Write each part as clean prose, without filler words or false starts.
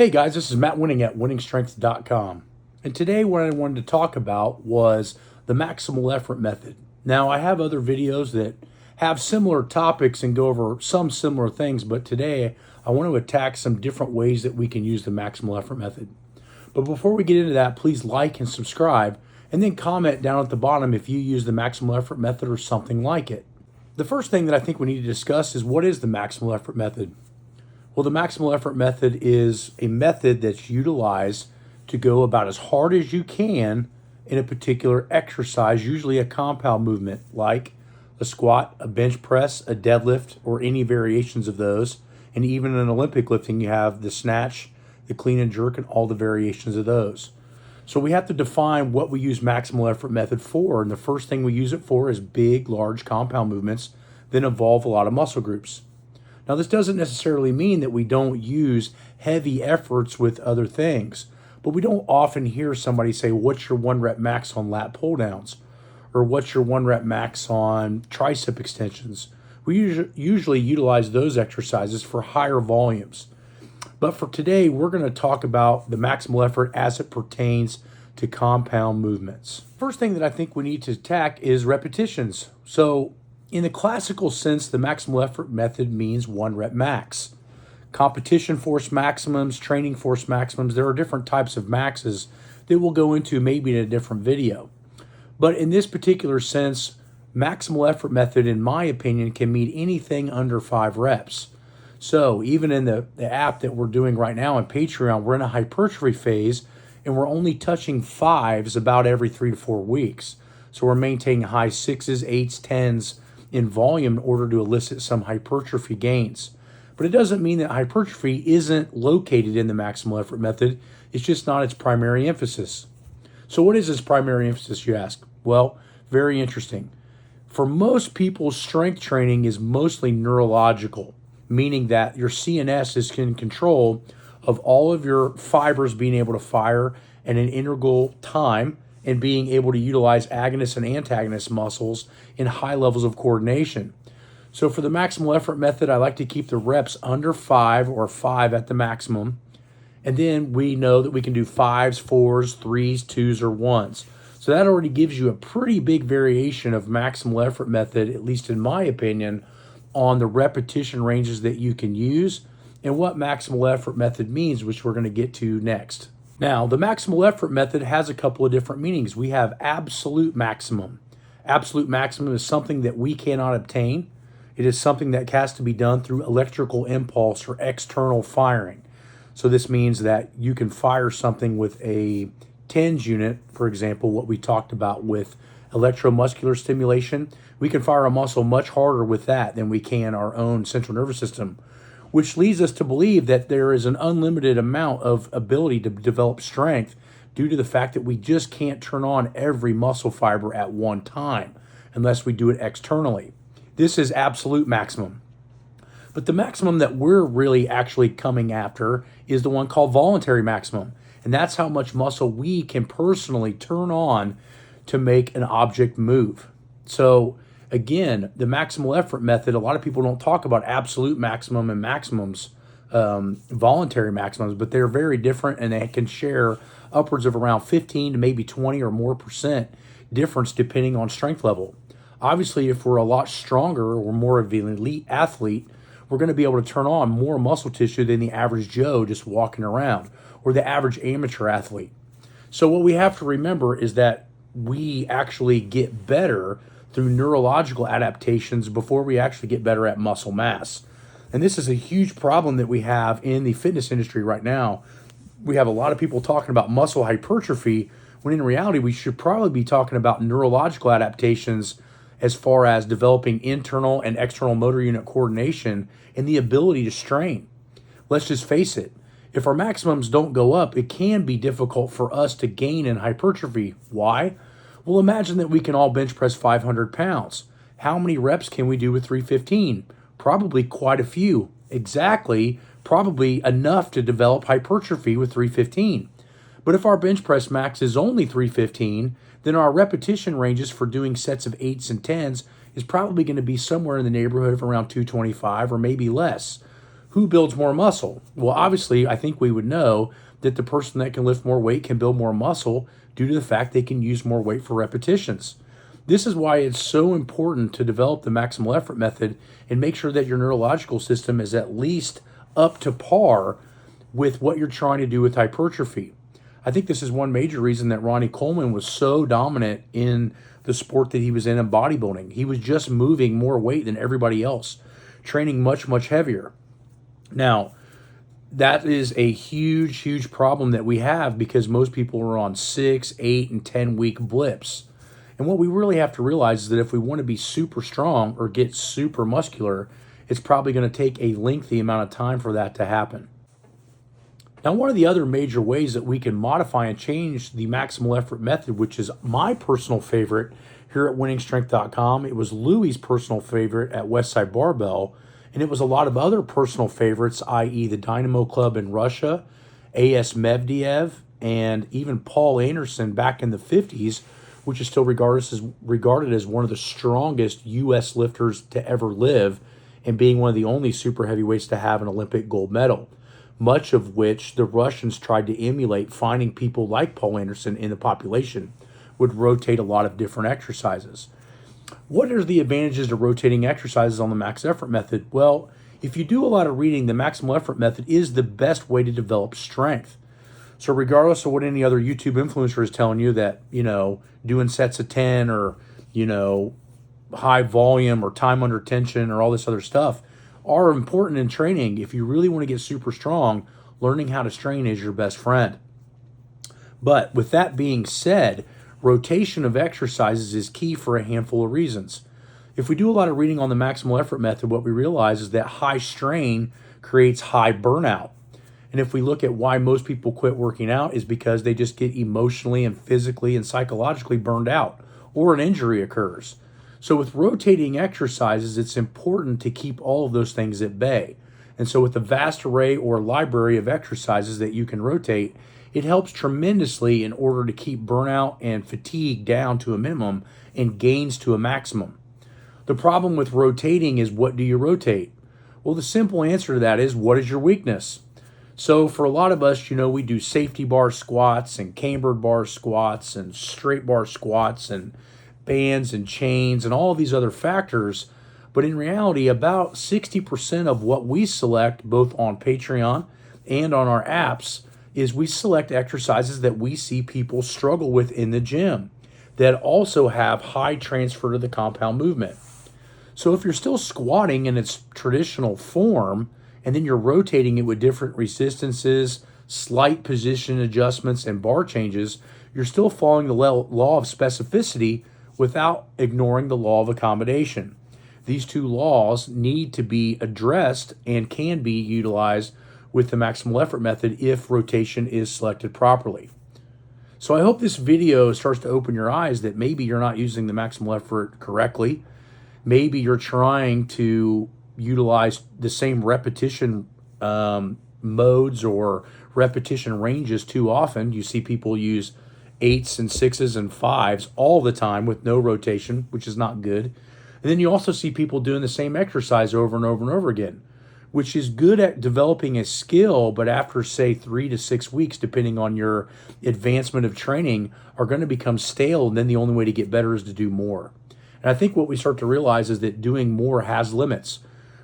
Hey guys, this is Matt Wenning at winningstrength.com. And today what I wanted to talk about was the maximal effort method. Now I have other videos that have similar topics and go over some similar things, but today I want to attack some different ways that we can use the maximal effort method. But before we get into that, please like and subscribe, and then comment down at the bottom if you use the maximal effort method or something like it. The first thing that I think we need to discuss is what is the maximal effort method? Well, the maximal effort method is a method that's utilized to go about as hard as you can in a particular exercise, usually a compound movement like a squat, a bench press, a deadlift, or any variations of those. And even in Olympic lifting, you have the snatch, the clean and jerk, and all the variations of those. So we have to define what we use maximal effort method for. And the first thing we use it for is big, large compound movements that involve a lot of muscle groups. Now, this doesn't necessarily mean that we don't use heavy efforts with other things, but we don't often hear somebody say, what's your 1 rep max on lat pull downs? Or what's your 1 rep max on tricep extensions? We usually utilize those exercises for higher volumes. But for today, we're going to talk about the maximal effort as it pertains to compound movements. First thing that I think we need to attack is repetitions. So in the classical sense, the maximal effort method means 1 rep max. Competition force maximums, training force maximums, there are different types of maxes that we'll go into maybe in a different video. But in this particular sense, maximal effort method, in my opinion, can mean anything under 5 reps. So even in the app that we're doing right now on Patreon, we're in a hypertrophy phase and we're only touching 5s about every 3 to 4 weeks. So we're maintaining high 6s, 8s, 10s, in volume in order to elicit some hypertrophy gains. But it doesn't mean that hypertrophy isn't located in the maximal effort method. It's just not its primary emphasis. So what is its primary emphasis, you ask? Well, very interesting. For most people, strength training is mostly neurological, meaning that your CNS is in control of all of your fibers being able to fire at an integral time and being able to utilize agonist and antagonist muscles in high levels of coordination. So for the maximal effort method, I like to keep the reps under 5 or 5 at the maximum. And then we know that we can do 5s, 4s, 3s, 2s, or 1s. So that already gives you a pretty big variation of maximal effort method, at least in my opinion, on the repetition ranges that you can use and what maximal effort method means, which we're going to get to next. Now, the maximal effort method has a couple of different meanings. We have absolute maximum. Absolute maximum is something that we cannot obtain. It is something that has to be done through electrical impulse or external firing. So this means that you can fire something with a TENS unit, for example, what we talked about with electromuscular stimulation. We can fire a muscle much harder with that than we can our own central nervous system, which leads us to believe that there is an unlimited amount of ability to develop strength due to the fact that we just can't turn on every muscle fiber at one time unless we do it externally. This is absolute maximum. But the maximum that we're really actually coming after is the one called voluntary maximum. And that's how much muscle we can personally turn on to make an object move. So again, the maximal effort method, a lot of people don't talk about absolute maximum and maximums, voluntary maximums, but they're very different and they can share upwards of around 15 to maybe 20 or more % difference depending on strength level. Obviously, if we're a lot stronger or more of an elite athlete, we're going to be able to turn on more muscle tissue than the average Joe just walking around or the average amateur athlete. So what we have to remember is that we actually get better through neurological adaptations before we actually get better at muscle mass. And this is a huge problem that we have in the fitness industry right now. We have a lot of people talking about muscle hypertrophy, when in reality, we should probably be talking about neurological adaptations as far as developing internal and external motor unit coordination and the ability to strain. Let's just face it, if our maximums don't go up, it can be difficult for us to gain in hypertrophy. Why? Well, imagine that we can all bench press 500 pounds. How many reps can we do with 315? Probably quite a few. Exactly, probably enough to develop hypertrophy with 315. But if our bench press max is only 315, then our repetition ranges for doing sets of 8s and 10s is probably going to be somewhere in the neighborhood of around 225 or maybe less. Who builds more muscle? Well, obviously, I think we would know that the person that can lift more weight can build more muscle due to the fact they can use more weight for repetitions. This is why it's so important to develop the maximal effort method and make sure that your neurological system is at least up to par with what you're trying to do with hypertrophy. I think this is one major reason that Ronnie Coleman was so dominant in the sport that he was in bodybuilding. He was just moving more weight than everybody else, training much, much heavier. Now, that is a huge, huge problem that we have because most people are on 6, 8, and 10-week blips. And what we really have to realize is that if we want to be super strong or get super muscular, it's probably going to take a lengthy amount of time for that to happen. Now, one of the other major ways that we can modify and change the maximal effort method, which is my personal favorite here at winningstrength.com, it was Louie's personal favorite at Westside Barbell, and it was a lot of other personal favorites, i.e. the Dynamo Club in Russia, A.S. Mevdiev, and even Paul Anderson back in the 50s, which is still regarded as one of the strongest U.S. lifters to ever live and being one of the only super heavyweights to have an Olympic gold medal, much of which the Russians tried to emulate, finding people like Paul Anderson in the population would rotate a lot of different exercises. What are the advantages to rotating exercises on the max effort method? Well, if you do a lot of reading, the maximal effort method is the best way to develop strength. So regardless of what any other YouTube influencer is telling you that, doing sets of 10 or, high volume or time under tension or all this other stuff are important in training. If you really want to get super strong, learning how to strain is your best friend. But with that being said, rotation of exercises is key for a handful of reasons. If we do a lot of reading on the maximal effort method, what we realize is that high strain creates high burnout. And if we look at why most people quit working out is because they just get emotionally and physically and psychologically burned out or an injury occurs. So with rotating exercises, it's important to keep all of those things at bay. And so with the vast array or library of exercises that you can rotate, it helps tremendously in order to keep burnout and fatigue down to a minimum and gains to a maximum. The problem with rotating is, what do you rotate? Well, the simple answer to that is, what is your weakness? So for a lot of us, we do safety bar squats and cambered bar squats and straight bar squats and bands and chains and all of these other factors. But in reality, about 60% of what we select both on Patreon and on our apps is we select exercises that we see people struggle with in the gym that also have high transfer to the compound movement. So if you're still squatting in its traditional form and then you're rotating it with different resistances, slight position adjustments, and bar changes, you're still following the law of specificity without ignoring the law of accommodation. These two laws need to be addressed and can be utilized with the maximal effort method if rotation is selected properly. So I hope this video starts to open your eyes that maybe you're not using the maximal effort correctly. Maybe you're trying to utilize the same repetition modes or repetition ranges too often. You see people use 8s and 6s and 5s all the time with no rotation, which is not good. And then you also see people doing the same exercise over and over and over again, which is good at developing a skill, but after, say, 3 to 6 weeks, depending on your advancement of training, are going to become stale, and then the only way to get better is to do more. And I think what we start to realize is that doing more has limits.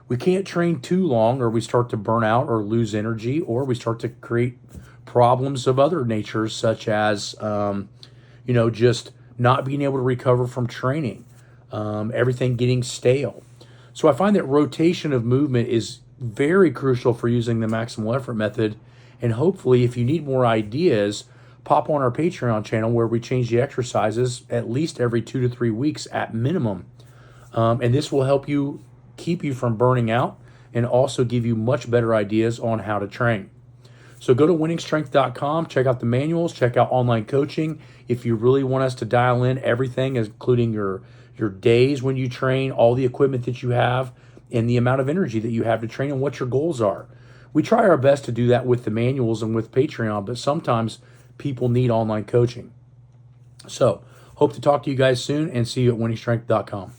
We can't train too long, or we start to burn out or lose energy, or we start to create problems of other natures, such as, just not being able to recover from training, everything getting stale. So I find that rotation of movement is very crucial for using the maximal effort method. And hopefully, if you need more ideas, pop on our Patreon channel where we change the exercises at least every 2 to 3 weeks at minimum. And this will help you keep you from burning out and also give you much better ideas on how to train. So go to winningstrength.com, check out the manuals, check out online coaching. If you really want us to dial in everything, including your days when you train, all the equipment that you have, and the amount of energy that you have to train and what your goals are. We try our best to do that with the manuals and with Patreon, but sometimes people need online coaching. So hope to talk to you guys soon and see you at winningstrength.com.